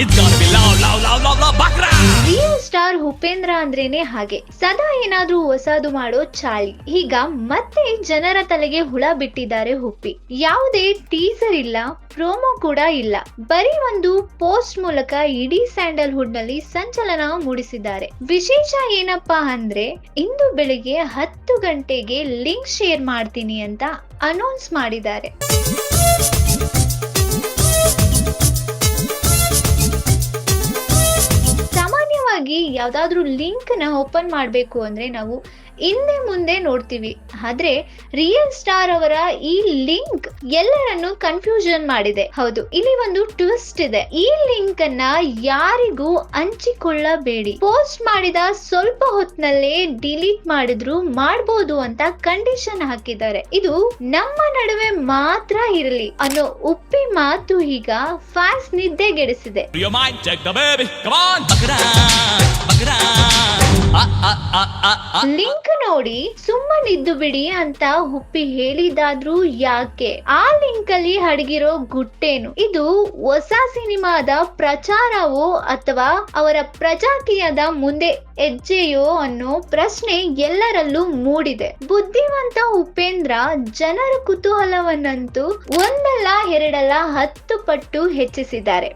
It's gonna be love, Bakra. Real star Upendra ಅಂದ್ರೇನೆ ಹಾಗೆ, ಸದಾ ಏನಾದ್ರೂ ಹೊಸದು ಮಾಡೋ ಚಾಳಿ. ಈಗ ಮತ್ತೆ ಜನರ ತಲೆಗೆ ಹುಳ ಬಿಟ್ಟಿದ್ದಾರೆ ಉಪ್ಪಿ. ಯಾವುದೇ ಟೀಸರ್ ಇಲ್ಲ, ಪ್ರೋಮೋ ಕೂಡ ಇಲ್ಲ, ಬರೀ ಒಂದು ಪೋಸ್ಟ್ ಮೂಲಕ ಇಡೀ ಸ್ಯಾಂಡಲ್ವುಡ್ ನಲ್ಲಿ ಸಂಚಲನ ಮೂಡಿಸಿದ್ದಾರೆ. ವಿಶೇಷ ಏನಪ್ಪಾ ಅಂದ್ರೆ, ಇಂದು ಬೆಳಿಗ್ಗೆ 10 ಗಂಟೆಗೆ ಲಿಂಕ್ ಶೇರ್ ಮಾಡ್ತೀನಿ ಅಂತ ಅನೌನ್ಸ್ ಮಾಡಿದ್ದಾರೆ. ಸಾಮಾನ್ಯವಾಗಿ ಯಾವ್ದಾದ್ರು ಲಿಂಕ್ ನ ಓಪನ್ ಮಾಡ್ಬೇಕು ಅಂದ್ರೆ ನಾವು ಹಿಂದೆ ಮುಂದೆ ನೋಡ್ತೀವಿ, ಆದ್ರೆ ರಿಯಲ್ ಸ್ಟಾರ್ ಅವರ ಈ ಲಿಂಕ್ ಎಲ್ಲರನ್ನು ಕನ್ಫ್ಯೂಷನ್ ಮಾಡಿದೆ. ಹೌದು, ಇಲ್ಲಿ ಒಂದು ಟ್ವಿಸ್ಟ್ ಇದೆ. ಈ ಲಿಂಕ್ ಅನ್ನ ಯಾರಿಗೂ ಹಂಚಿಕೊಳ್ಳಬೇಡಿ, ಪೋಸ್ಟ್ ಮಾಡಿದ ಸ್ವಲ್ಪ ಹೊತ್ತಿನಲ್ಲೇ ಡಿಲೀಟ್ ಮಾಡಿದ್ರು ಮಾಡಬಹುದು ಅಂತ ಕಂಡೀಷನ್ ಹಾಕಿದ್ದಾರೆ. ಇದು ನಮ್ಮ ನಡುವೆ ಮಾತ್ರ ಇರಲಿ ಅನ್ನೋ ಉಪ್ಪಿ ಮಾತು ಈಗ ಫ್ಯಾನ್ಸ್ ನಿದ್ದೆಗೆಡಿಸಿದೆ. ಲಿಂಕ್ ನೋಡಿ ಸುಮ್ಮನಿದ್ದು ಬಿಡಿ ಅಂತ ಉಪ್ಪಿ ಹೇಳಿದಾದ್ರೂ ಯಾಕೆ? ಆ ಲಿಂಕ್ ಅಲ್ಲಿ ಅಡಗಿರೋ ಗುಟ್ಟೇನು? ಇದು ಹೊಸ ಸಿನಿಮಾದ ಪ್ರಚಾರವೋ ಅಥವಾ ಅವರ ಪ್ರಜಾಕೀಯದ ಮುಂದೆ ಹೆಜ್ಜೆಯೋ ಅನ್ನೋ ಪ್ರಶ್ನೆ ಎಲ್ಲರಲ್ಲೂ ಮೂಡಿದೆ. ಬುದ್ಧಿವಂತ ಉಪೇಂದ್ರ ಜನರ ಕುತೂಹಲವನ್ನಂತೂ ಒಂದಲ್ಲ ಎರಡಲ್ಲ 10 ಪಟ್ಟು ಹೆಚ್ಚಿಸಿದ್ದಾರೆ.